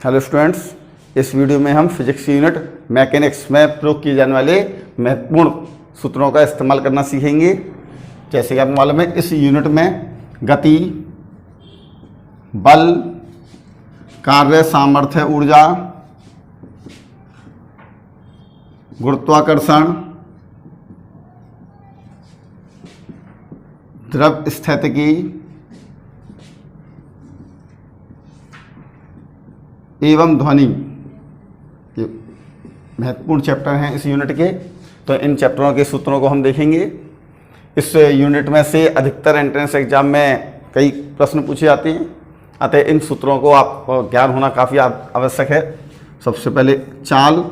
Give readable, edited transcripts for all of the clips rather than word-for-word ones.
Hello students, इस video में हम फिजिक्स यूनिट मैकेनिक्स में प्रयोग किए जाने वाले महत्वपूर्ण सूत्रों का इस्तेमाल करना सीखेंगे। जैसे कि आपको मालूम है, इस यूनिट में गति, बल, कार्य सामर्थ्य ऊर्जा, गुरुत्वाकर्षण, द्रव स्थितिकी एवं ध्वनि ये महत्वपूर्ण चैप्टर हैं इस यूनिट के। तो इन चैप्टरों के सूत्रों को हम देखेंगे। इस यूनिट में से अधिकतर एंट्रेंस एग्जाम में कई प्रश्न पूछे जाते हैं, अतः इन सूत्रों को आपको ज्ञान होना काफ़ी आवश्यक है। सबसे पहले चाल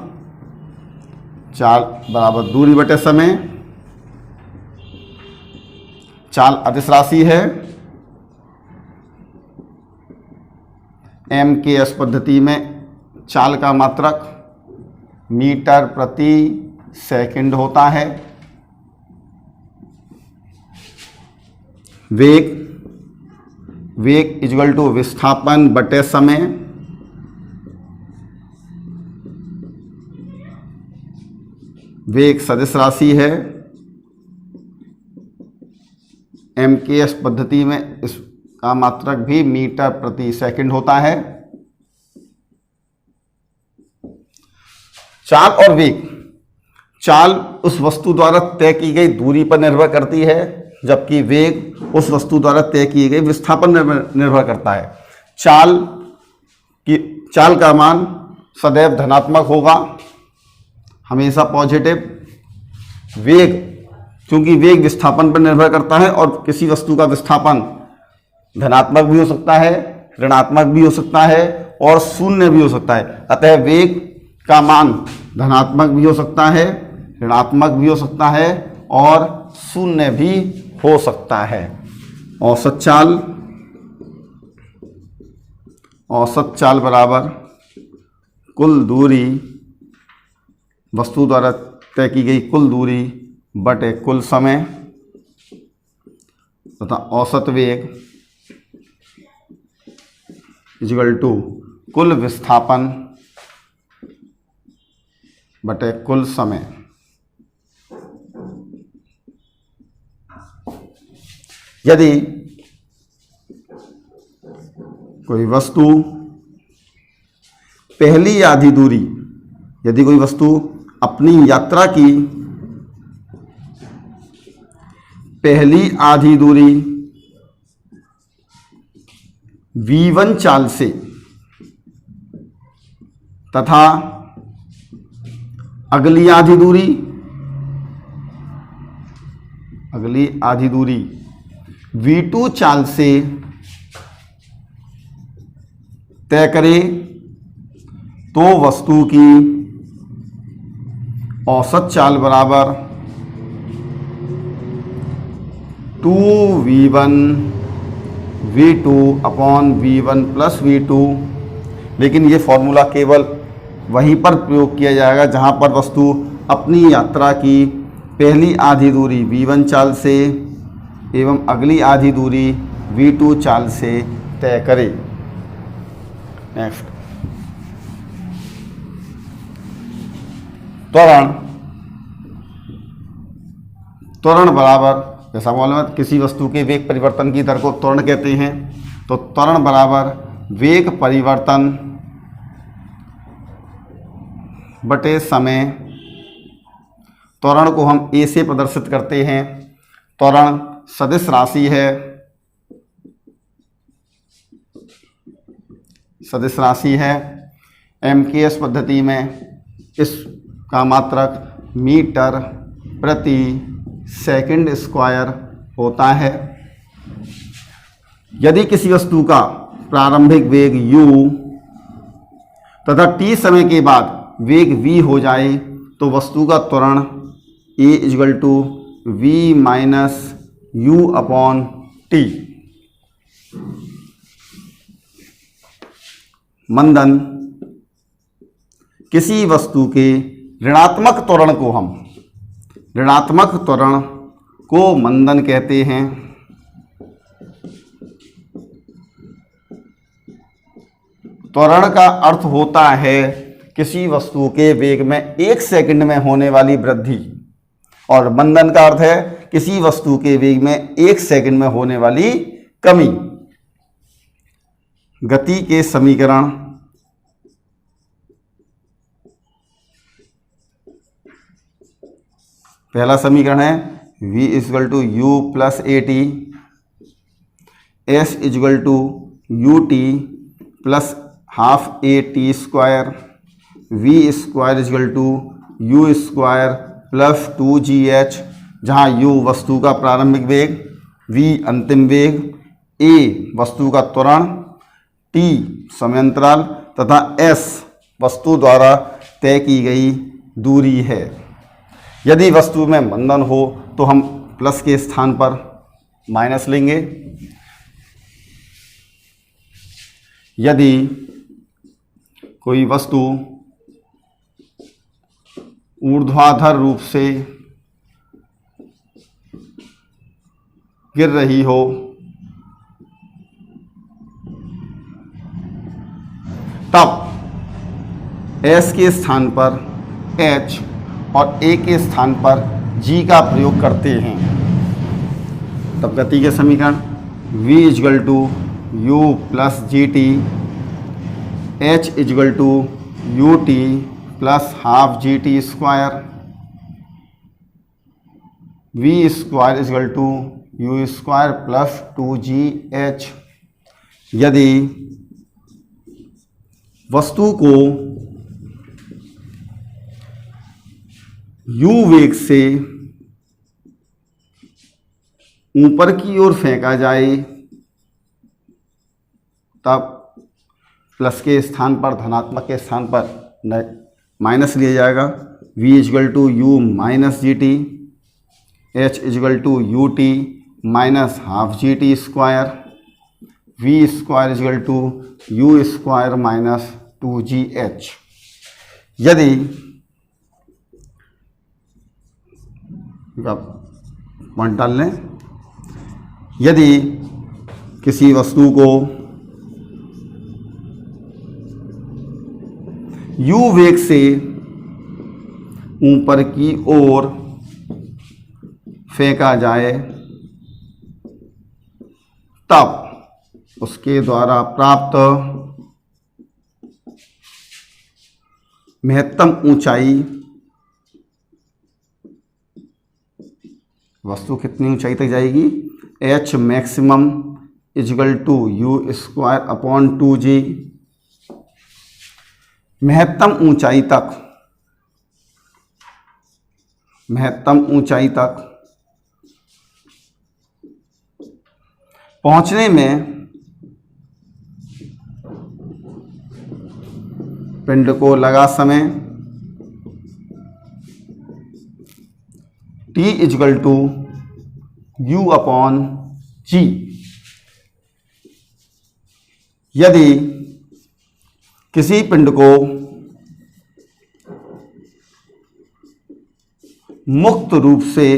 बराबर दूरी बटे समय। चाल अदिश राशि है। MKS पद्धति में चाल का मात्रक मीटर प्रति सेकंड होता है। वेग इक्वल टू विस्थापन बटे समय। वेग सदिश राशि है। MKS पद्धति में इसका मात्रक भी मीटर प्रति सेकंड होता है। चाल और वेग। चाल उस वस्तु द्वारा तय की गई दूरी पर निर्भर करती है, जबकि वेग उस वस्तु द्वारा तय किए गए विस्थापन निर्भर करता है। चाल का मान सदैव धनात्मक होगा, हमेशा पॉजिटिव। वेग, क्योंकि वेग विस्थापन पर निर्भर करता है और किसी वस्तु का विस्थापन धनात्मक भी हो सकता है, ऋणात्मक भी हो सकता है और शून्य भी हो सकता है। अतः वेग का मान धनात्मक भी हो सकता है, ऋणात्मक भी हो सकता है और शून्य भी हो सकता है। औसत चाल बराबर कुल दूरी, वस्तु द्वारा तय की गई कुल दूरी बटे कुल समय तथा औसत वेग इक्वल टू कुल विस्थापन बटे कुल समय। यदि कोई वस्तु पहली आधी दूरी, यदि कोई वस्तु अपनी यात्रा की पहली आधी दूरी v1 चाल से तथा अगली आधी दूरी v2 चाल से तय करे, तो वस्तु की औसत चाल बराबर 2v1 v2 upon v1 plus v2। लेकिन ये फॉर्मूला केवल वहीं पर प्रयोग किया जाएगा जहां पर वस्तु अपनी यात्रा की पहली आधी दूरी v1 चाल से एवं अगली आधी दूरी v2 चाल से तय करे। नेक्स्ट, त्वरण बराबर, जैसा मालूम है किसी वस्तु के वेग परिवर्तन की दर को त्वरण कहते हैं। तो त्वरण बराबर वेग परिवर्तन बटे समय। त्वरण को हम ए से प्रदर्शित करते हैं। त्वरण सदिश राशि है। MKS पद्धति में इसका मात्रक मीटर प्रति सेकंड स्क्वायर होता है। यदि किसी वस्तु का प्रारंभिक वेग u तथा t समय के बाद वेग v हो जाए, तो वस्तु का त्वरण a equal to v minus u upon t। मंदन, किसी वस्तु के ऋणात्मक त्वरण को मंदन कहते हैं। त्वरण का अर्थ होता है किसी वस्तु के वेग में 1 सेकंड में होने वाली वृद्धि, और मंदन का अर्थ है किसी वस्तु के वेग में 1 सेकंड में होने वाली कमी। गति के समीकरण पहला समीकरण है v equal to u plus a t, S equal to u t plus half a t square, v square equal to u square plus 2gh, जहाँ u वस्तु का प्रारंभिक वेग, v अंतिम वेग, a वस्तु का त्वरण, t समयांतराल तथा s वस्तु द्वारा तय की गई दूरी है। यदि वस्तु में मंदन हो तो हम प्लस के स्थान पर माइनस लेंगे। यदि कोई वस्तु ऊर्ध्वाधर रूप से गिर रही हो तब S के स्थान पर H और A के स्थान पर G का प्रयोग करते हैं। तब गति के समीकरण V equal to u plus g t, H equal to u t plus half g t square, V square equal to u square plus 2gh। यदि वस्तु को u वेग से ऊपर की ओर फेंका जाए तब प्लस के स्थान पर, धनात्मक के स्थान पर माइनस लिया जाएगा। v equal to u minus g t, h equal to u t minus half g t square, v square equal to u square minus 2gh। यदि पॉइंट डाल लें, यदि किसी वस्तु को u वेग से ऊपर की ओर फेंका जाए तब उसके द्वारा प्राप्त महत्तम ऊंचाई, वस्तु कितनी ऊंचाई तक जाएगी, h maximum equal to u square upon 2g। महत्तम ऊंचाई तक पहुंचने में पिंड को लगा समय t equal to u upon g. यदि किसी पिंड को मुक्त रूप से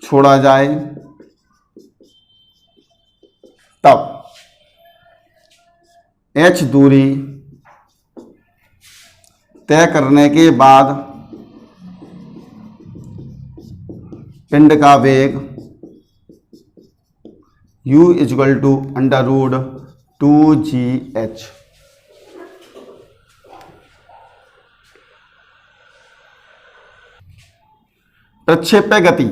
छोड़ा जाए तब h दूरी तय करने के बाद पिंड का वेग u equal to under root 2gh। प्रक्षेप्य गति,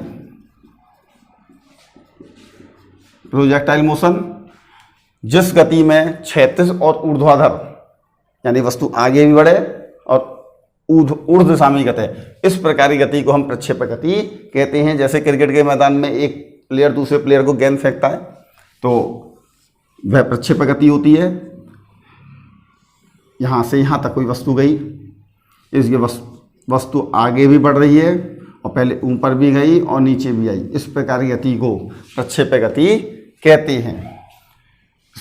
प्रोजेक्टाइल मोशन, जिस गति में क्षैतिज और ऊर्ध्वाधर यानी वस्तु आगे भी बढ़े और ऊर्ध्व दिशा में गति, इस प्रकार की गति को हम प्रक्षेप्य गति कहते हैं। जैसे क्रिकेट के मैदान में एक प्लेयर दूसरे प्लेयर को गेंद फेंकता है तो वह प्रक्षेप्य गति होती है। यहाँ से यहाँ तक कोई वस्तु गई, इसकी वस्तु आगे भी बढ़ रही है और पहले ऊपर भी गई और नीचे भी आई, इस प्रकार की गति को प्रक्षेप्य गति कहते हैं।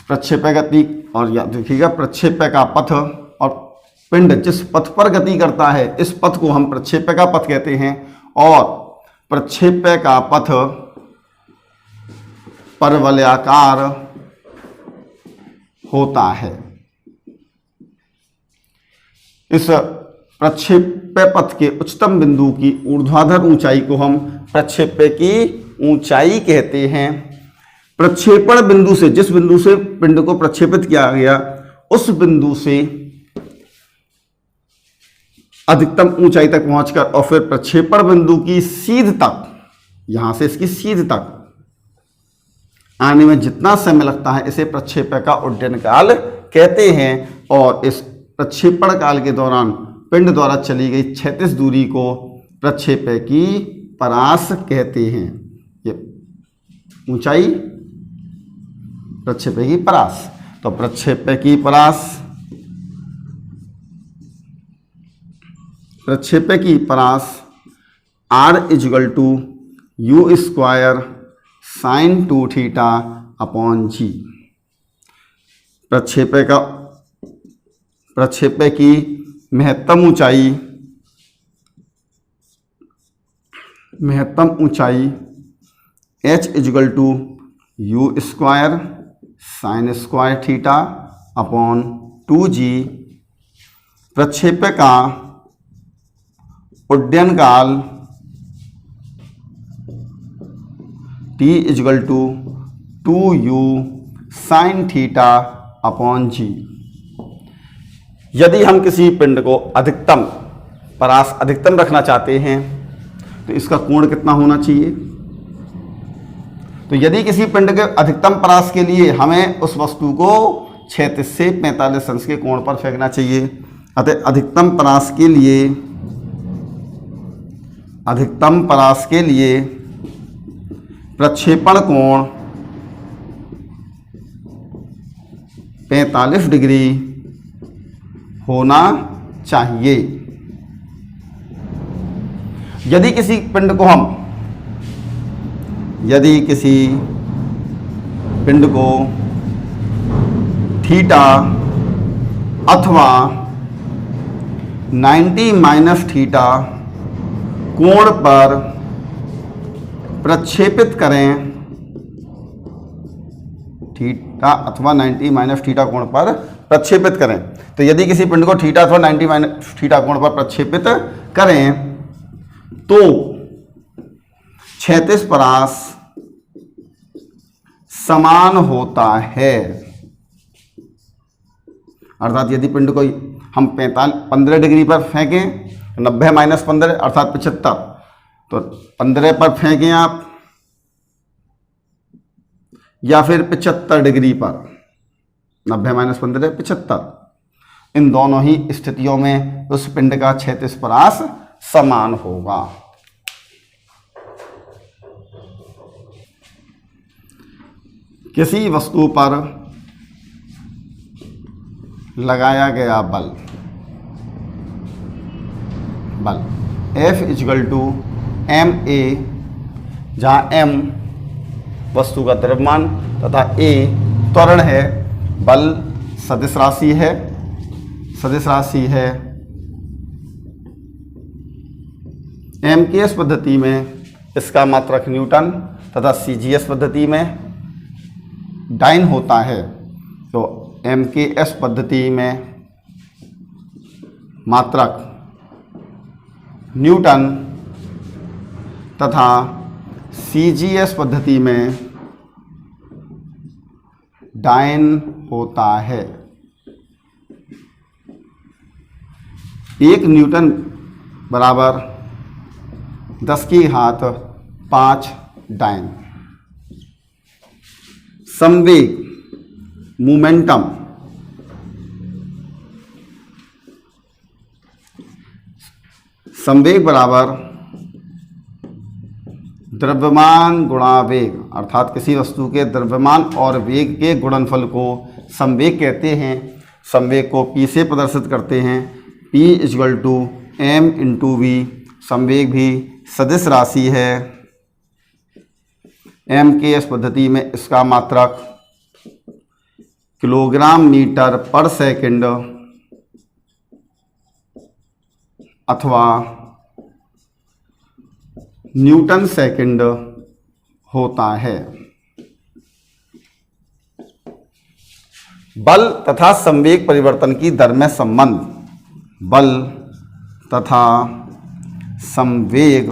प्रक्षेप्य गति, और याद रखिएगा प्रक्षेप्य का पथ और पिंड जिस पथ पर गति करता है इस पथ को हम प्रक्षेप्य का पथ कहते हैं। और प्रक्षेप्य का पथ परवलयाकार होता है। इस प्रक्षेप्य पथ के उच्चतम बिंदु की ऊर्ध्वाधर ऊंचाई को हम प्रक्षेप्य की ऊंचाई कहते हैं। प्रक्षेपण बिंदु से, जिस बिंदु से पिंड को प्रक्षेपित किया गया, उस बिंदु से अधिकतम ऊंचाई तक पहुंचकर और फिर प्रक्षेपण बिंदु की सीध तक, यहां से इसकी सीध तक आने में जितना समय लगता है, इसे प्रक्षेप्य का उड्डयन काल कहते हैं। और इस प्रक्षेपण काल के दौरान पिंड द्वारा चली गई क्षैतिज दूरी को प्रक्षेप्य की परास कहते हैं। ये ऊंचाई प्रक्षेप्य की परास। तो प्रक्षेप्य की परास, प्रक्षेप्य की परास R = U² sin 2θ/g। प्रक्षेप्य की महत्तम ऊंचाई H = U² sin² θ/2g। प्रक्षेप्य का उड्डयन काल T = 2U sin θ/g। यदि हम किसी पिंड को अधिकतम परास अधिकतम रखना चाहते हैं तो इसका कोण कितना होना चाहिए? तो यदि किसी पिंड के अधिकतम परास के लिए हमें उस वस्तु को क्षैतिज से 45 अंश के कोण पर फेंकना चाहिए। अतः अधिकतम परास के लिए प्रक्षेपण कोण 45 डिग्री होना चाहिए। यदि किसी पिंड को थीटा अथवा 90 - थीटा कोण पर प्रक्षेपित करें, थीटा अथवा 90 - थीटा कोण पर प्रक्षेपित करें, तो यदि किसी पिंड को थीटा अथवा 90 - थीटा कोण पर प्रक्षेपित करें तो क्षैतिज परास समान होता है। अर्थात यदि पिंड को हम 15 डिग्री पर फेंकें, 90 - 15 अर्थात 75, तो 15 पर फेंकें आप या फिर 75 डिग्री पर, 90 - 15 75, इन दोनों ही स्थितियों में उस पिंड का क्षैतिज परास समान होगा। किसी वस्तु पर लगाया गया बल F = ma, जहाँ m वस्तु का द्रव्यमान तथा a त्वरण है, बल सदिश राशि है। MKS पद्धति में इसका मात्रक न्यूटन तथा CGS पद्धति में डाइन होता है। तो MKS पद्धति में मात्रक न्यूटन तथा CGS पद्धति में डाइन होता है। 1 न्यूटन बराबर 10⁵ डाइन। संवेग मोमेंटम संवेग बराबर द्रव्यमान गुणा वेग, अर्थात किसी वस्तु के द्रव्यमान और वेग के गुणनफल को संवेग कहते हैं। संवेग को P से प्रदर्शित करते हैं, P = m × v। संवेग भी सदिश राशि है। MKS पद्धति में इसका मात्रक किलोग्राम/मीटर/सेकंड अथवा न्यूटन सेकंड होता है। बल तथा संवेग परिवर्तन की दर में संबंध, बल तथा संवेग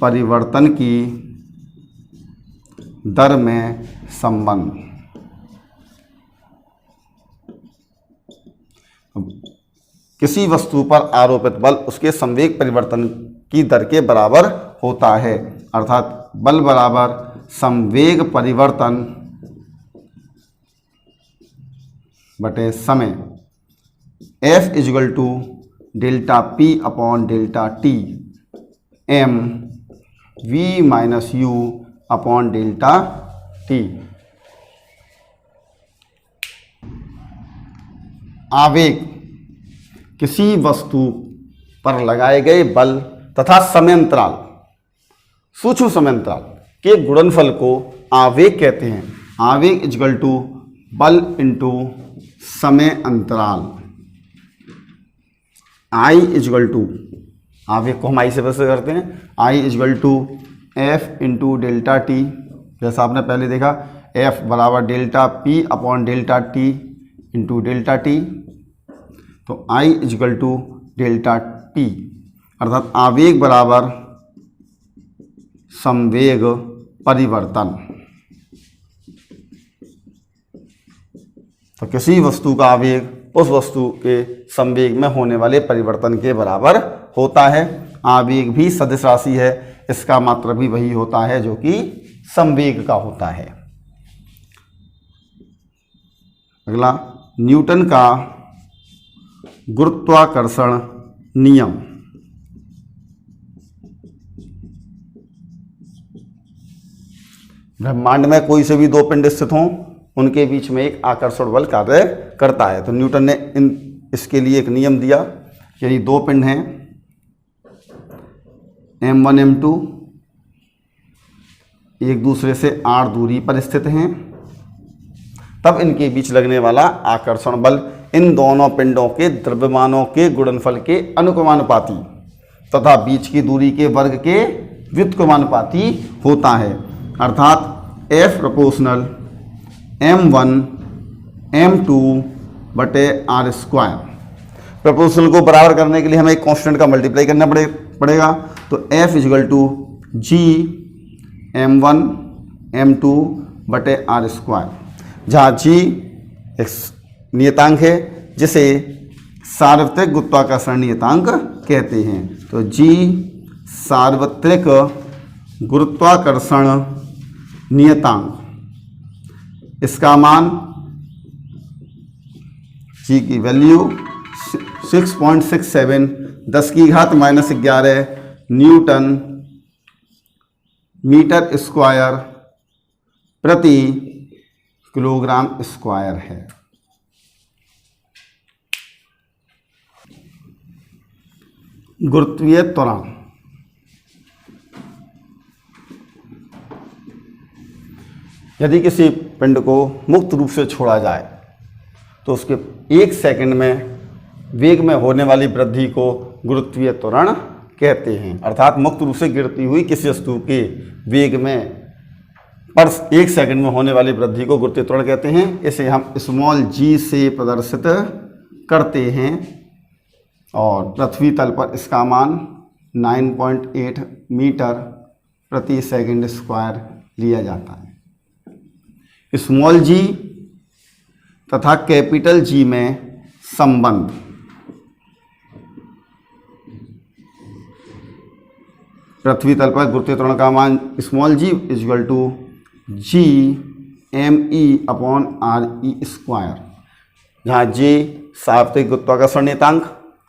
परिवर्तन की दर में संबंध। किसी वस्तु पर आरोपित बल उसके संवेग परिवर्तन की दर के बराबर होता है, अर्थात बल बराबर संवेग परिवर्तन बटे समय। F equal to delta P upon delta T m v minus u upon delta T। आवेग किसी वस्तु पर लगाए गए बल तथा समयांतराल, सूक्ष्म समयांतराल के गुणनफल को आवेग कहते हैं। आवेग इजगल टू बल इंटू समय अंतराल। I इजगल टू, आवेग को हम I से वैसे करते हैं, I equal to F into delta T, जैसा आपने पहले देखा F बराबर delta P upon delta T into delta T. तो I equal to delta T, अर्थात आवेग बराबर संवेग परिवर्तन। तो किसी वस्तु का आवेग उस वस्तु के संवेग में होने वाले परिवर्तन के बराबर होता है। आवेग भी सदिश राशि है, इसका मात्रक भी वही होता है जो कि संवेग का होता है। अगला, न्यूटन का गुरुत्वाकर्षण नियम। ब्रह्मांड में कोई से भी दो पिंड स्थित हों, उनके बीच में एक आकर्षण बल कार्य करता है। तो न्यूटन ने इसके लिए एक नियम दिया, यदि दो पिंड हैं m1 m2 एक दूसरे से r दूरी पर स्थित हैं, तब इनके बीच लगने वाला आकर्षण बल इन दोनों पिंडों के द्रव्यमानों के गुणनफल के अनुक्रमानुपाती तथा बीच की दूरी के वर्ग के व्युत्क्रमानुपाती होता है, अर्थात F प्रोपोर्शनल m1 m2 बटे r स्क्वायर। प्रोपोर्शनल को बराबर करने के लिए हमें एक कांस्टेंट का मल्टीप्लाई करना पड़ेगा। तो F equal to g m1 m2 बटे r स्क्वायर, जहाँ g एक नियतांक है जिसे सार्वत्रिक गुरुत्वाकर्षण नियतांक कहते हैं। तो g सार्वत्रिक गुरुत्वाकर्षण नियतांक, इसका मान g की वैल्यू 6.67 10⁻⁻11 न्यूटन मीटर स्क्वायर प्रति किलोग्राम स्क्वायर है। गुरुत्वीय त्वरण, यदि किसी पिंड को मुक्त रूप से छोड़ा जाए तो उसके 1 सेकंड में वेग में होने वाली वृद्धि को गुरुत्वीय त्वरण कहते हैं, अर्थात मुक्त रूप से गिरती हुई किसी वस्तु के वेग में पर 1 सेकंड में होने वाली वृद्धि को गुरुत्वीय त्वरण कहते हैं। इसे हम स्मॉल g से प्रदर्शित करते हैं और पृथ्वी तल पर इसका मान 9.8 मीटर प्रति सेकंड स्क्वायर लिया जाता है। स्मॉल g तथा कैपिटल G में संबंध, पृथ्वी तल पर गुरुत्वीय त्वरण का मान small g equal to g m/e upon r/e square, जहाँ g सार्वत्रिक गुरुत्वाकर्षण नियतांक,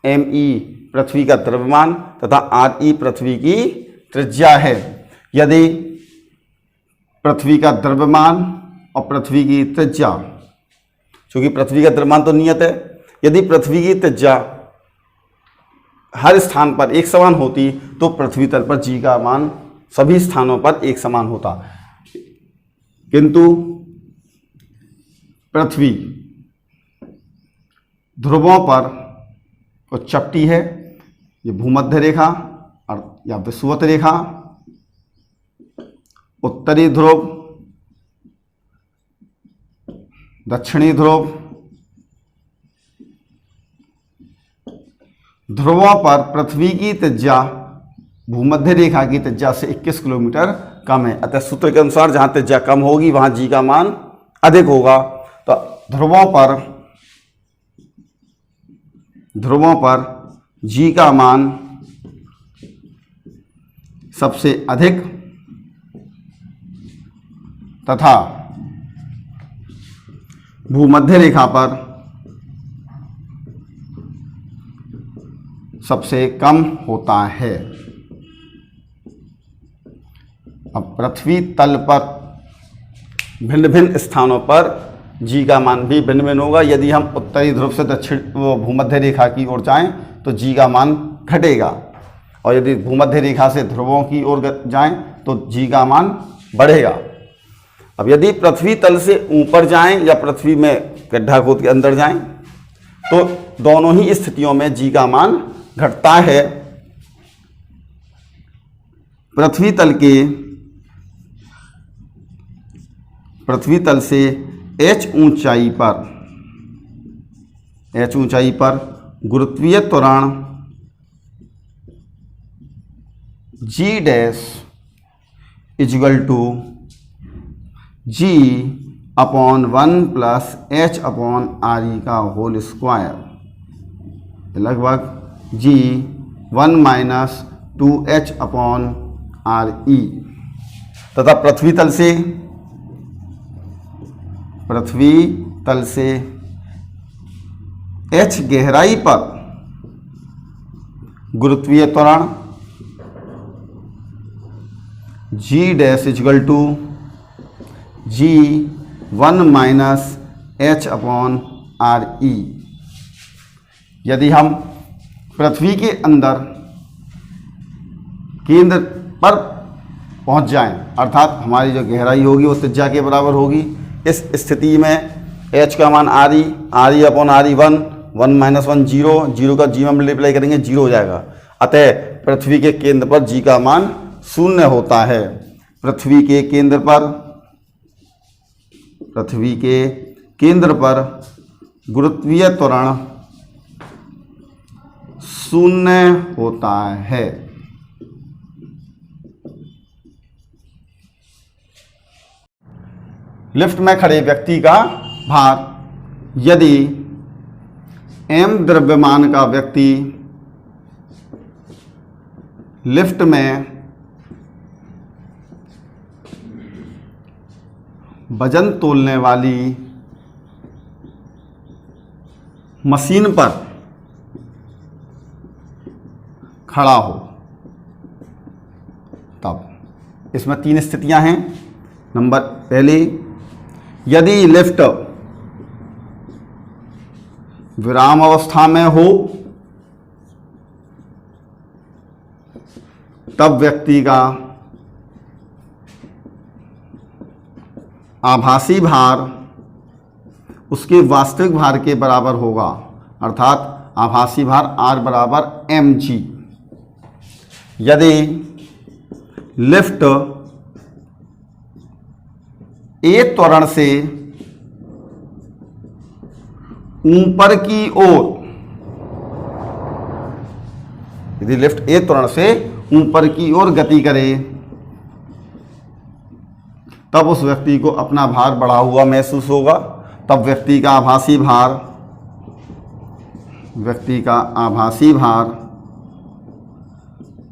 m/e पृथ्वी का द्रव्यमान तथा r/e पृथ्वी की त्रिज्या है। यदि पृथ्वी का द्रव्यमान और पृथ्वी की त्रिज्या, क्योंकि पृथ्वी का द्रव्यमान तो नियत है, यदि पृथ्वी की त्रिज्या हर स्थान पर एक समान होती तो पृथ्वी तल पर g का मान सभी स्थानों पर एक समान होता, किंतु पृथ्वी ध्रुवों पर कुछ चपटी है, ये भूमध्य रेखा या विषुवत रेखा, उत्तरी ध्रुव दक्षिणी ध्रुव, ध्रुवों पर पृथ्वी की त्रिज्या भूमध्य रेखा की त्रिज्या से 21 किलोमीटर कम है। अतः सूत्र के अनुसार जहां त्रिज्या कम होगी वहां जी का मान अधिक होगा। तो ध्रुवों पर जी का मान सबसे अधिक तथा भूमध्य रेखा पर सबसे कम होता है। अब पृथ्वी तल पर भिन्न भिन्न स्थानों पर जी का मान भी भिन्न भिन्न होगा। यदि हम उत्तरी ध्रुव से दक्षिण भूमध्य रेखा की ओर जाएं तो जी का मान घटेगा, और यदि भूमध्य रेखा से ध्रुवों की ओर जाएं तो जी का मान बढ़ेगा। अब यदि पृथ्वी तल से ऊपर जाएं या पृथ्वी में गड्ढा खोद के अंदर जाएं तो दोनों ही स्थितियों में जी का मान घटता है। पृथ्वी तल से h ऊंचाई पर गुरुत्वीय त्वरण g dash equal to g upon 1 plus h upon RE का होल स्क्वायर, लगभग g 1 minus 2h upon RE, तथा पृथ्वी तल से h गहराई पर गुरुत्वीय त्वरण g dash equal to g 1 minus h upon RE। यदि हम पृथ्वी के अंदर केंद्र पर पहुंच जाएं, अर्थात हमारी जो गहराई होगी वो त्रिज्या के बराबर होगी, इस स्थिति में h का मान RE अपॉन RE 1 माइनस 1 0 का g में मल्टीप्लाई करेंगे 0 हो जाएगा। अतः पृथ्वी के केंद्र पर g का मान 0 होता है। पृथ्वी के केंद्र पर गुरुत्वीय त्वरण 0 होता है। लिफ्ट में खड़े व्यक्ति का भार, यदि m द्रव्यमान का व्यक्ति लिफ्ट में वजन तोलने वाली मशीन पर खड़ा हो, तब इसमें 3 स्थितियां हैं। नंबर पहली, यदि लिफ्ट विराम अवस्था में हो तब व्यक्ति का आभासी भार उसके वास्तविक भार के बराबर होगा, अर्थात आभासी भार R बराबर mg। यदि लिफ्ट A त्वरण से ऊपर की ओर, यदि लिफ्ट A त्वरण से ऊपर की ओर गति करे तब उस व्यक्ति को अपना भार बढ़ा हुआ महसूस होगा। तब व्यक्ति का आभासी भार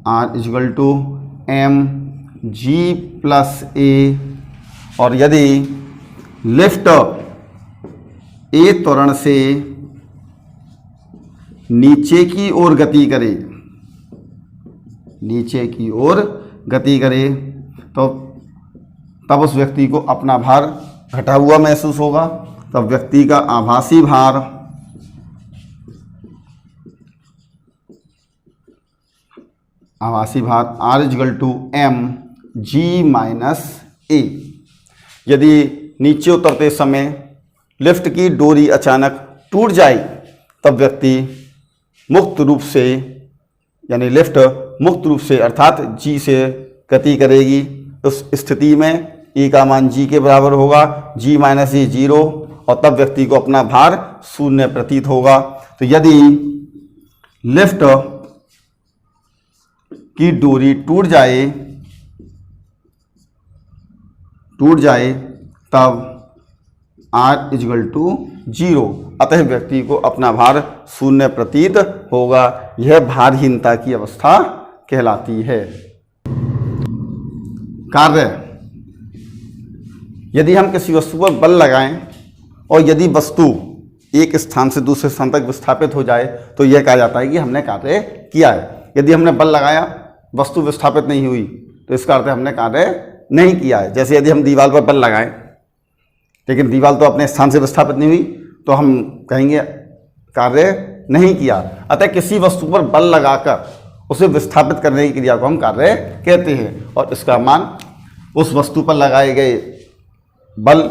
R equal to mg plus A। और यदि लिफ्ट A त्वरण से नीचे की ओर गति करे तो तब उस व्यक्ति को अपना भार घटा हुआ महसूस होगा। तब व्यक्ति का आभासी भार R equal to mg minus A। यदि नीचे उतरते समय लिफ्ट की डोरी अचानक टूट जाए तब व्यक्ति मुक्त रूप से, यानी लिफ्ट मुक्त रूप से अर्थात g से गति करेगी। उस स्थिति में E का मान g के बराबर होगा, g माइनस E 0, और तब व्यक्ति को अपना भार शून्य प्रतीत होगा। तो यदि लिफ्ट की डोरी टूट जाए तब R इजगल टू 0, अतः व्यक्ति को अपना भार शून्य प्रतीत होगा। यह भारहीनता की अवस्था कहलाती है। कार्य, यदि हम किसी वस्तु पर बल लगाएं और यदि वस्तु एक स्थान से दूसरे स्थान तक विस्थापित हो जाए तो यह कहा जाता है कि हमने कार्य किया है। यदि हमने बल लगाया, वस्तु विस्थापित नहीं हुई, तो इसका अर्थ है हमने कार्य नहीं किया है। जैसे यदि हम दीवार पर बल लगाएं लेकिन दीवार तो अपने स्थान से विस्थापित नहीं हुई, तो हम कहेंगे कार्य नहीं किया। अतः किसी वस्तु पर बल लगाकर उसे विस्थापित करने की क्रिया को हम कार्य कहते हैं, और इसका मान उस वस्तु पर लगाए गए बल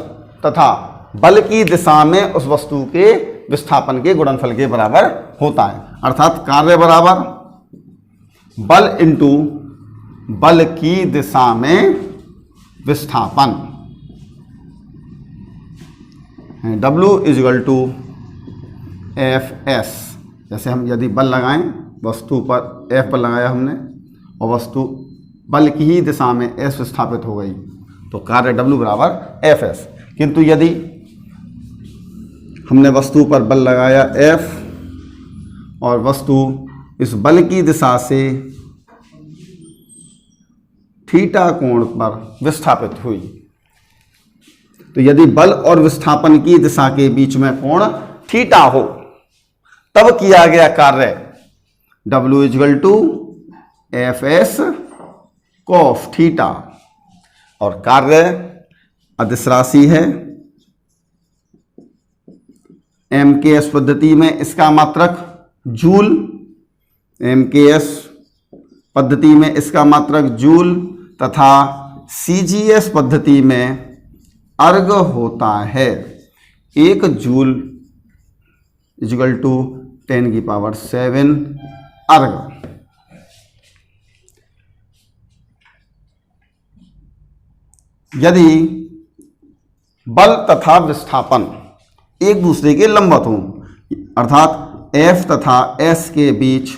तथा बल की दिशा में उस वस्तु के विस्थापन के गुणनफल के बराबर होता है। अर्थात कार्य बराबर बल इंटू बल की दिशा में विस्थापन, W इजगल टू Fs। जैसे हम यदि बल लगाएं, वस्तु पर F पर लगाया हमने और वस्तु बल की ही दिशा में S विस्थापित हो गई, तो कार्य W बराबर Fs। किंतु यदि हमने वस्तु पर बल लगाया F और वस्तु इस बल की दिशा से थीटा कोण पर विस्थापित हुई, तो यदि बल और विस्थापन की दिशा के बीच में कोण थीटा हो, तब किया गया कार्य W equal to Fs cos theta, और कार्य अदिश राशि है। MKS पद्धति में इसका मात्रक जूल, MKS पद्धति में इसका मात्रक जूल तथा CGS पद्धति में अर्ग होता है। 1 जूल इजगल टू 10⁷ अर्ग। यदि बल तथा विस्थापन एक दूसरे के लंबवत हों, अर्थात F तथा S के बीच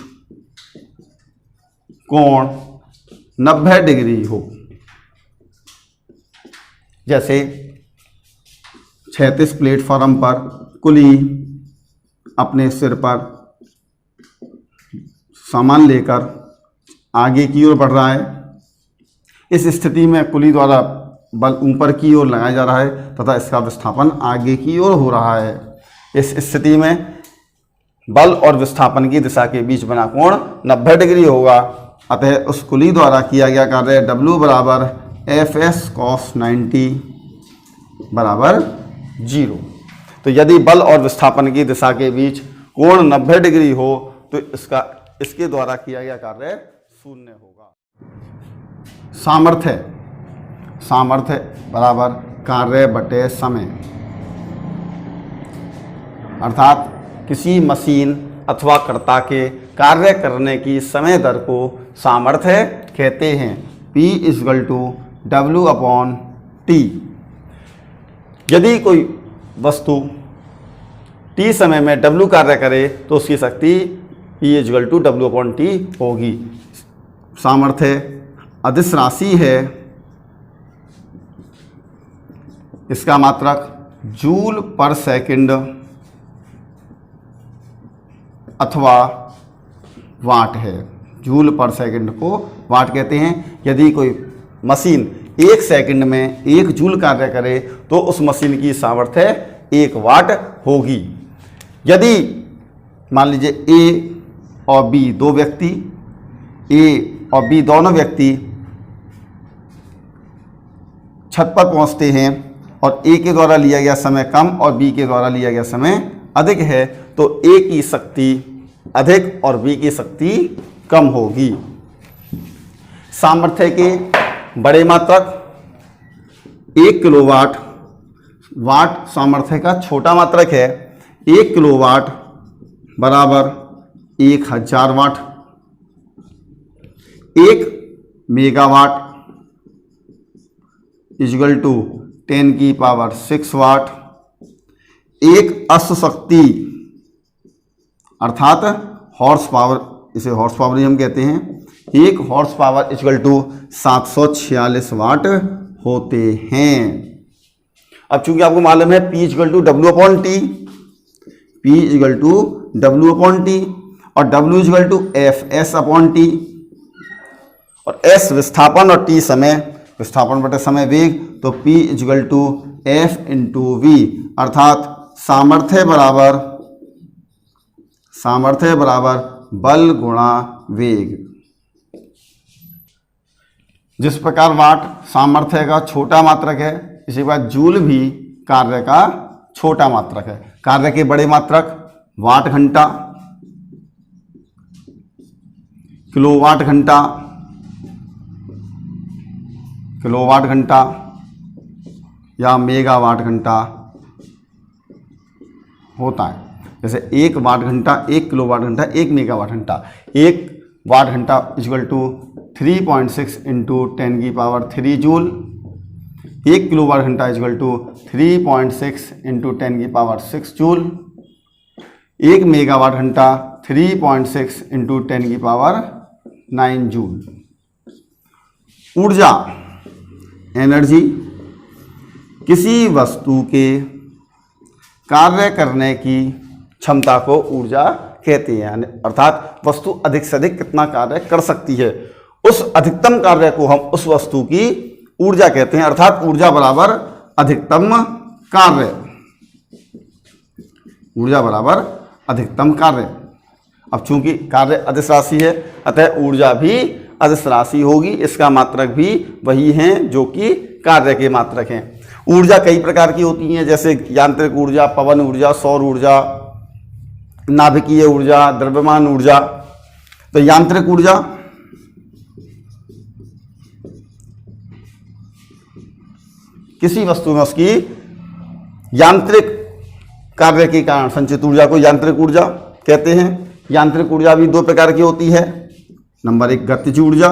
कोण 90 डिग्री हो, जैसे 36 प्लेटफॉर्म पर कुली अपने सिर पर सामान लेकर आगे की ओर बढ़ रहा है। इस स्थिति में कुली द्वारा बल ऊपर की ओर लगाया जा रहा है तथा इसका विस्थापन आगे की ओर हो रहा है। इस स्थिति में बल और विस्थापन की दिशा के बीच बना कोण 90 डिग्री होगा। अतः उस कुली द्वारा किया गया कार्य W बराबर Fs cos 90 बराबर 0। तो यदि बल और विस्थापन की दिशा के बीच कोण 90 डिग्री हो तो इसके द्वारा किया गया कार्य शून्य होगा। सामर्थ्य बराबर कार्य बटे समय, अर्थात किसी मशीन अथवा कर्ता के कार्य करने की समय दर को सामर्थ्य कहते हैं। P equal to W upon T। यदि कोई वस्तु T समय में W कार्य करे तो उसकी शक्ति P equal to W upon T होगी। सामर्थ्य अदिश राशि है, इसका मात्रक जूल पर सेकंड अथवा वाट है। जूल पर सेकंड को वाट कहते हैं। यदि कोई मशीन 1 सेकंड में 1 जूल कार्य करे तो उस मशीन की सामर्थ्य 1 वाट होगी। यदि मान लीजिए A और B दो व्यक्ति, A और B दोनों व्यक्ति छत पर पहुंचते हैं और A के द्वारा लिया गया समय कम और B के द्वारा लिया गया समय अधिक है, तो A की शक्ति अधिक और B की शक्ति कम होगी। सामर्थ्य के बड़े मात्रक 1 किलोवाट, वाट सामर्थ्य का छोटा मात्रक है। 1 किलोवाट बराबर 1000 watt. 1 megawatt is equal to 10⁶ watt. एक अश्व शक्ति अर्थात हॉर्स पावर, इसे हॉर्स पावर ही हम कहते हैं, एक horse power equal to 746 watt होते हैं। अब चूंकि आपको मालूम है P equal to W upon T, P equal to W upon T और W equal to F S upon T, और S विस्थापन और T समय, विस्थापन बटे समय वेग, तो P equal to F into V, अर्थात सामर्थ्य बराबर बल गुणा वेग। जिस प्रकार वाट सामर्थ्य का छोटा मात्रक है, इसी प्रकार जूल भी कार्य का छोटा मात्रक है। कार्य के बड़े मात्रक वाट घंटा, किलोवाट घंटा या मेगावाट घंटा होता है। जैसे 1 वाट घंटा, 1 किलोवाट घंटा, 1 मेगावाट घंटा। 1 वाट घंटा इक्वल टू 3.6 इंटू 10 की पावर 3 जूल। 1 किलोवाट घंटा इक्वल टू 3.6 इंटू 10 की पावर 6 जूल। 1 मेगावाट घंटा 3.6 इंटू 10 की पावर 9 जूल। ऊर्जा एनर्जी किसी वस्तु के कार्य करने की क्षमता को ऊर्जा कहते हैं, अर्थात वस्तु अधिक से अधिक कितना कार्य कर सकती है, उस अधिकतम कार्य को हम उस वस्तु की ऊर्जा कहते हैं, अर्थात ऊर्जा बराबर अधिकतम कार्य, ऊर्जा बराबर अधिकतम कार्य। अब चूंकि कार्य अदिश राशि है, अतः ऊर्जा भी अदिश राशि होगी। इसका मात्रक भी वही हैं जो कि कार्य के मात्रक हैं। ऊर्जा कई प्रकार की होती हैं, जैसे यांत्रिक ऊर्जा, पवन ऊर्जा, सौर ऊर्जा, नाभिकीय ऊर्जा, द्रव्यमान ऊर्जा। तो यांत्रिक ऊर्जा किसी वस्तु में उसकी यांत्रिक कार्य के कारण संचित ऊर्जा को यांत्रिक ऊर्जा कहते हैं। यांत्रिक ऊर्जा भी 2 प्रकार की होती है। नंबर 1 गतिज ऊर्जा।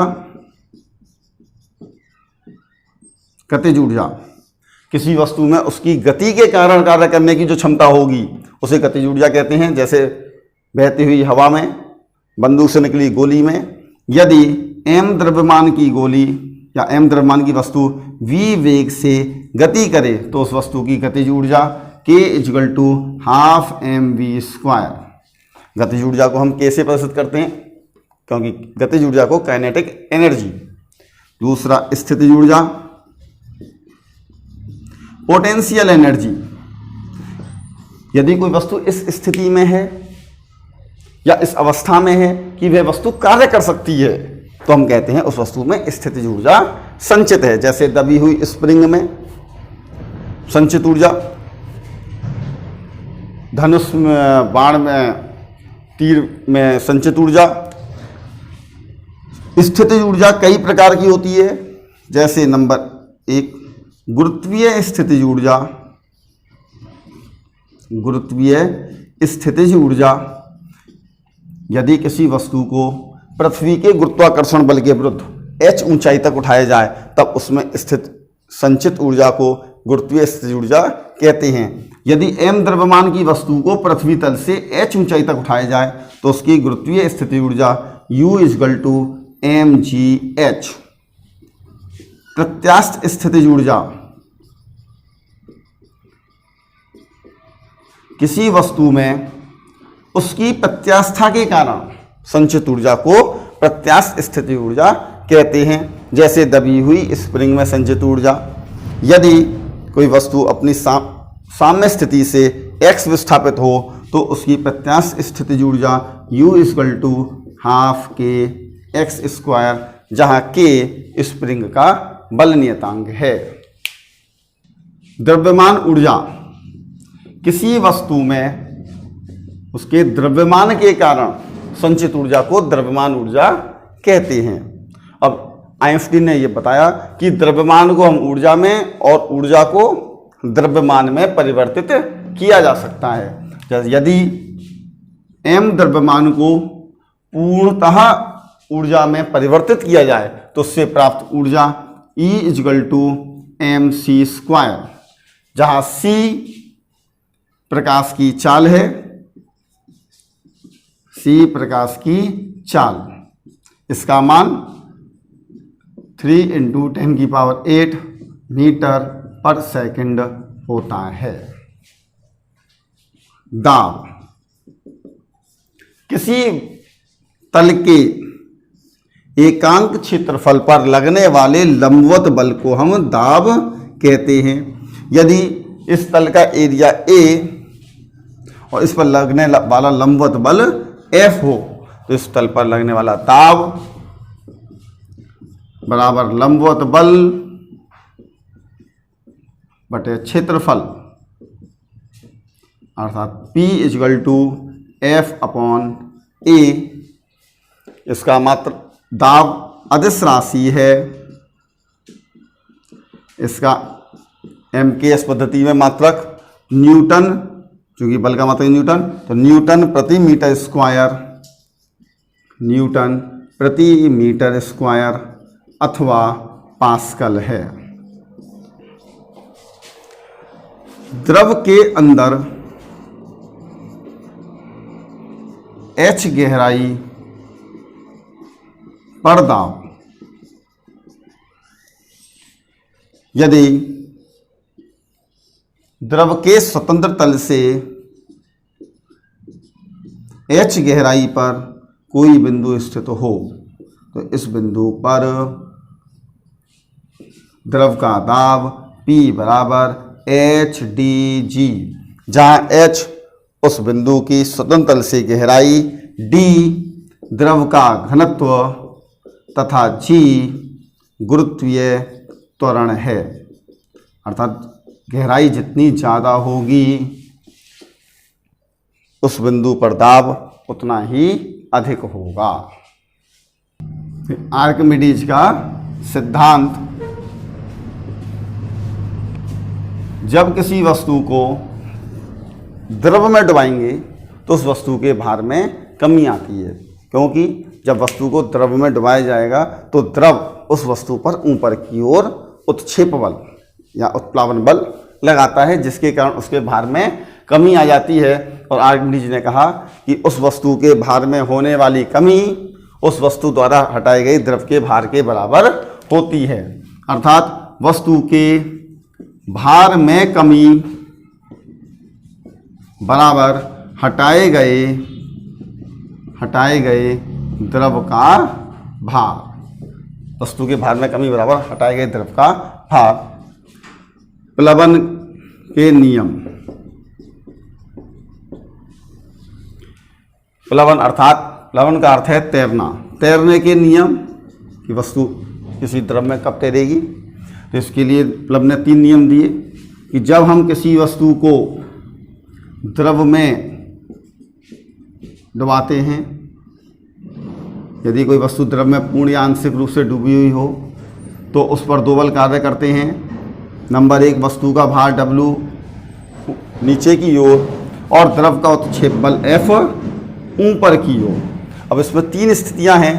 गतिज ऊर्जा किसी वस्तु में उसकी गति के कारण कार्य करने की जो क्षमता होगी उसे गतिज ऊर्जा कहते हैं। जैसे बहती हुई हवा में, बंदूक से निकली गोली में यदि m द्रव्यमान की गोली या m द्रव्यमान की वस्तु v वेग से गति करे तो उस वस्तु की गतिज ऊर्जा k equal to half mv²। गतिज ऊर्जा को हम k से प्रदर्शित करते हैं क्योंकि गतिज ऊर्जा को काइनेटिक एनर्जी। दूसरा स्थितिज ऊर्जा, पोटेंशियल एनर्जी। यदि कोई वस्तु इस स्थिति में है या इस अवस्था में है कि वह वस्तु कार्य कर सकती है तो हम कहते हैं उस वस्तु में स्थितिज ऊर्जा संचित है। जैसे दबी हुई स्प्रिंग में संचित ऊर्जा, धनुष में, बाण में, तीर में संचित ऊर्जा। स्थितिज ऊर्जा कई प्रकार की होती है। जैसे नंबर 1 गुरुत्वीय स्थितिज ऊर्जा। गुरुत्वीय स्थितिज ऊर्जा यदि किसी वस्तु को पृथ्वी के गुरुत्वाकर्षण बल के विरुद्ध h ऊंचाई तक उठाया जाए तब उसमें स्थित संचित ऊर्जा को गुरुत्वीय स्थितिज ऊर्जा कहते हैं। यदि m द्रव्यमान की वस्तु को पृथ्वी तल से h ऊंचाई तक उठाया जाए तो उसकी गुरुत्वीय स्थितिज ऊर्जा U इक्वल टू mgh। प्रत्यास्थ स्थितिज ऊर्जा किसी वस्तु में उसकी प्रत्यास्था के कारण संचित ऊर्जा को प्रत्यास्थ स्थितिज ऊर्जा कहते हैं। जैसे दबी हुई स्प्रिंग में संचित ऊर्जा। यदि कोई वस्तु अपनी साम्य स्थिति से x विस्थापित हो तो उसकी प्रत्यास्थ स्थितिज ऊर्जा U equal to half k x², जहाँ k स्प्रिंग का बल नियतांक है। द्रव्यमान ऊर्जा किसी वस्तु में उसके द्रव्यमान के कारण संचित ऊर्जा को द्रव्यमान ऊर्जा कहते हैं। अब आइंस्टीन ने यह बताया कि द्रव्यमान को हम ऊर्जा में और ऊर्जा को द्रव्यमान में परिवर्तित किया जा सकता है। यदि m द्रव्यमान को पूर्णतः ऊर्जा में परिवर्तित किया जाए तो उससे प्राप्त ऊर्जा E इक्वल टू mc², जहाँ c प्रकाश की चाल है, c प्रकाश की चाल, इसका मान 3 × 10⁸ मीटर पर सेकंड होता है। दाब, किसी तल के एकांक क्षेत्रफल पर लगने वाले लंबवत बल को हम दाब कहते हैं। यदि इस तल का एरिया A और इस पर लगने वाला लंबवत बल F हो तो इस तल पर लगने वाला दाब बराबर लंबवत बल बटे क्षेत्रफल, अर्थात P = F/A। इसका मात्र दाब अदिश राशि है, इसका MKS पद्धति में मात्रक न्यूटन, क्योंकि बल का मात्रक न्यूटन, तो न्यूटन प्रति मीटर स्क्वायर, न्यूटन प्रति मीटर स्क्वायर अथवा पास्कल है। द्रव के अंदर H गहराई पर दाब, यदि द्रव के स्वतंत्र तल से H गहराई पर कोई बिंदु स्थित हो तो इस बिंदु पर द्रव का दाब P = HdG, जहाँ H उस बिंदु की स्वतंत्र तल से गहराई, D द्रव का घनत्व तथा G गुरुत्वीय त्वरण है। अर्थात गहराई जितनी ज़्यादा होगी उस बिंदु पर दाब उतना ही अधिक होगा। आर्किमिडीज का सिद्धांत, जब किसी वस्तु को द्रव में डुबाएंगे तो उस वस्तु के भार में कमी आती है, क्योंकि जब वस्तु को द्रव में डुबाया जाएगा तो द्रव उस वस्तु पर ऊपर की ओर उत्क्षेप बल या उत्प्लावन बल लगाता है, जिसके कारण उसके भार में कमी आ जाती है। और आर्किमिडीज ने कहा कि उस वस्तु के भार में होने वाली कमी उस वस्तु द्वारा हटाई गई द्रव के भार के बराबर होती है। अर्थात वस्तु के भार में कमी बराबर हटाए गए द्रव का भार, वस्तु के भार में कमी बराबर हटाए गए द्रव का भार। प्लवन के नियम, प्लवन अर्थात प्लवन का अर्थ है तैरना, तैरने के नियम कि वस्तु किसी द्रव में कब तैरेगी, तो इसके लिए प्लवन ने 3 नियम दिए कि जब हम किसी वस्तु को द्रव में डुबाते हैं, यदि कोई वस्तु द्रव में पूर्ण या आंशिक रूप से डूबी हुई हो तो उस पर 2 बल कार्य करते हैं। नंबर 1, वस्तु का भार W नीचे की ओर और द्रव का उत्क्षेप बल F ऊपर की ओर। अब इसमें 3 स्थितियां हैं।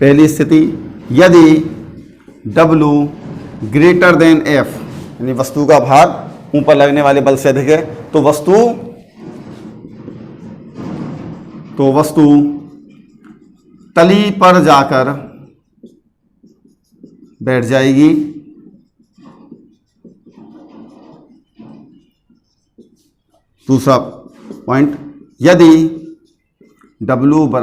पहली स्थिति, यदि W > F, यानी वस्तु का भार ऊपर लगने वाले बल से अधिक है तो वस्तु तली पर जाकर बैठ जाएगी। दूसरा पॉइंट, यदि W =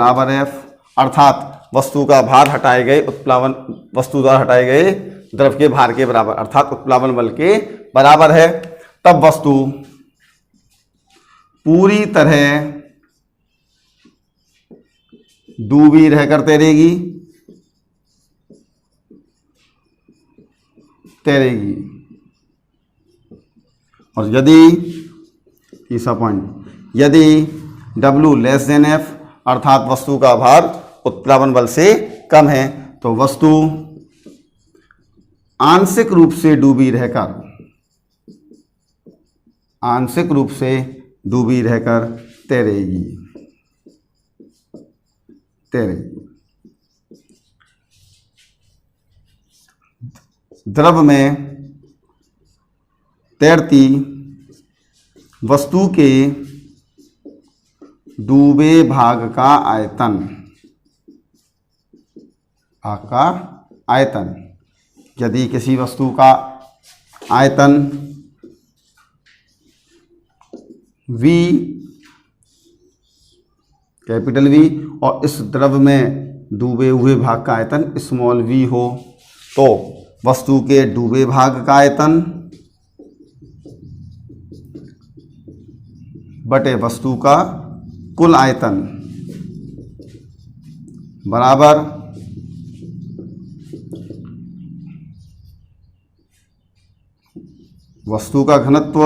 F अर्थात वस्तु का भार हटाए गए उत्प्लावन वस्तु द्वारा हटाए गए द्रव के भार के बराबर अर्थात उत्प्लावन बल के बराबर है, तब वस्तु पूरी तरह डूबी रहकर तैरेगी। और यदि तीसरा पॉइंट, यदि W < F अर्थात वस्तु का भार उत्प्लावन बल से कम है तो वस्तु आंशिक रूप से डूबी रहकर तैरेगी। द्रव में तैरती वस्तु के डूबे भाग का आयतन, यदि किसी वस्तु का आयतन V, कैपिटल V, और इस द्रव में डूबे हुए भाग का आयतन स्मॉल v हो, तो वस्तु के डूबे भाग का आयतन बटे वस्तु का कुल आयतन बराबर वस्तु का घनत्व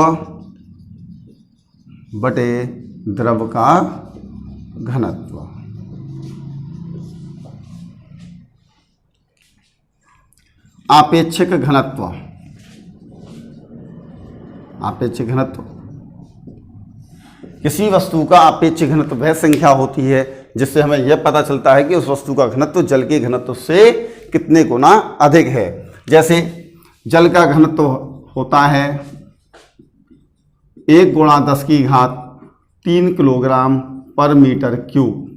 बटे द्रव का घनत्व। आपेक्षिक घनत्व, आपेक्षिक घनत्व, किसी वस्तु का आपेक्षिक घनत्व वह संख्या होती है जिससे हमें यह पता चलता है कि उस वस्तु का घनत्व जल के घनत्व से कितने गुना अधिक है। जैसे जल का घनत्व होता है 1 × 10³ किलोग्राम पर मीटर क्यूब।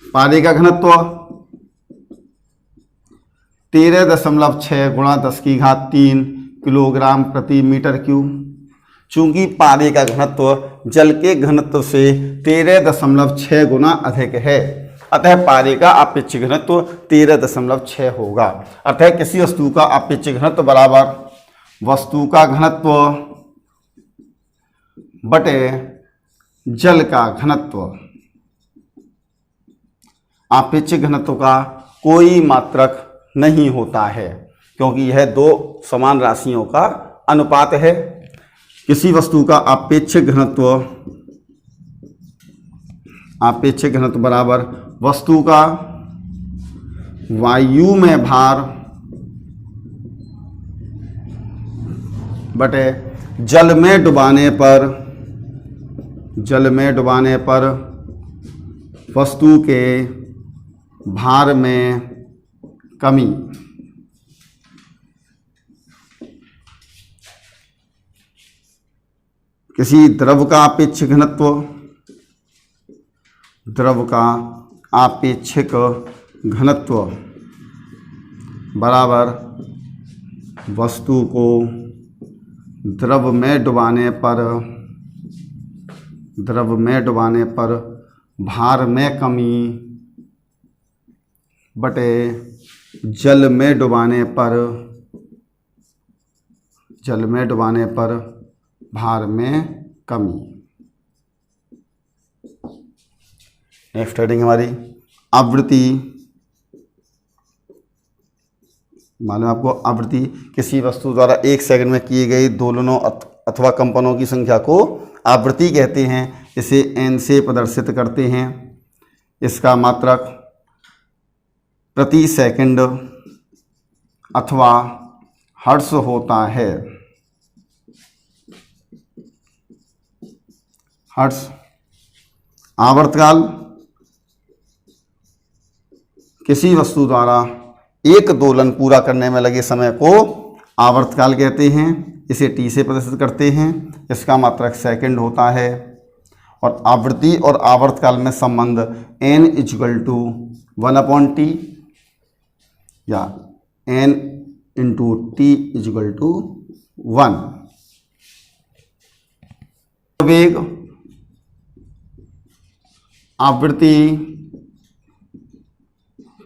पानी का घनत्व 13.6 × 10³ किलोग्राम प्रति मीटर क्यूब। चूंकि पानी का घनत्व जल के घनत्व से 13.6 गुना अधिक है, अतः पानी का आपेक्षिक घनत्व 13.6 होगा। अतः किसी वस्तु का आपेक्षिक घनत्व बराबर वस्तु का घनत्व बटे जल का घनत्व। आपेक्षिक घनत्व का कोई मात्रक नहीं होता है क्योंकि यह दो समान राशियों का अनुपात है। किसी वस्तु का आपेक्षिक घनत्व बराबर वस्तु का वायु में भार बटे जल में डुबाने पर वस्तु के भार में कमी। किसी द्रव का आपेक्षिक घनत्व बराबर वस्तु को द्रव में डुबाने पर भार में कमी बटे जल में डुबाने पर भार में कमी। नेक्स्ट हेडिंग हमारी आवृत्ति। मालूम आपको आवृत्ति किसी वस्तु द्वारा 1 सेकंड में किए गए दोलनों अथवा कंपनों की संख्या को आवृत्ति कहते हैं। इसे n से प्रदर्शित करते हैं। इसका मात्रक प्रति सेकंड अथवा हर्ट्ज होता है। हर्ट्ज। आवर्तकाल किसी वस्तु द्वारा एक दोलन पूरा करने में लगे समय को आवर्तकाल कहते हैं। इसे t से प्रदर्शित करते हैं। इसका मात्रक सेकंड होता है। और आवृत्ति और आवर्तकाल में संबंध n = 1/t या n × t = 1। वेग आवृत्ति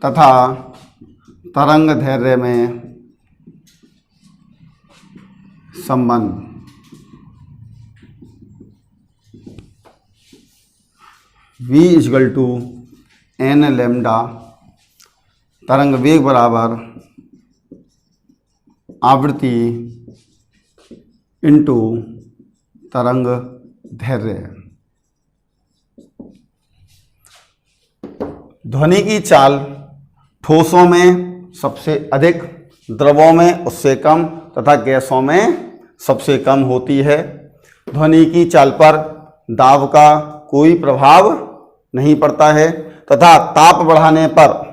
तथा तरंग दैर्घ्य में संबंध। v = n lambda. तरंग वेग बराबर आवृत्ति इंटू तरंग दैर्घ्य। ध्वनि की चाल ठोसों में सबसे अधिक, द्रवों में उससे कम तथा गैसों में सबसे कम होती है। ध्वनि की चाल पर दाब का कोई प्रभाव नहीं पड़ता है तथा ताप बढ़ाने पर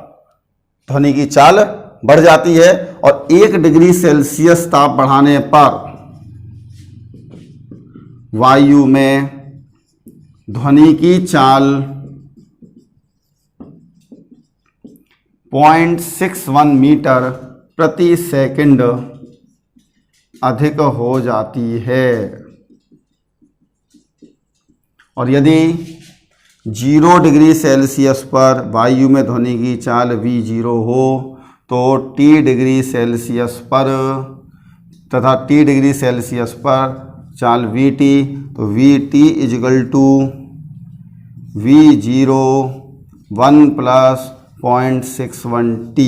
ध्वनि की चाल बढ़ जाती है और 1 डिग्री सेल्सियस ताप बढ़ाने पर वायु में ध्वनि की चाल 0.61 मीटर प्रति सेकंड अधिक हो जाती है। और यदि 0 डिग्री सेल्सियस पर वायु में ध्वनि की चाल v0 हो तो T डिग्री सेल्सियस पर तथा T डिग्री सेल्सियस पर चाल Vt, तो Vt is equal to V0 1 + 0.61 T।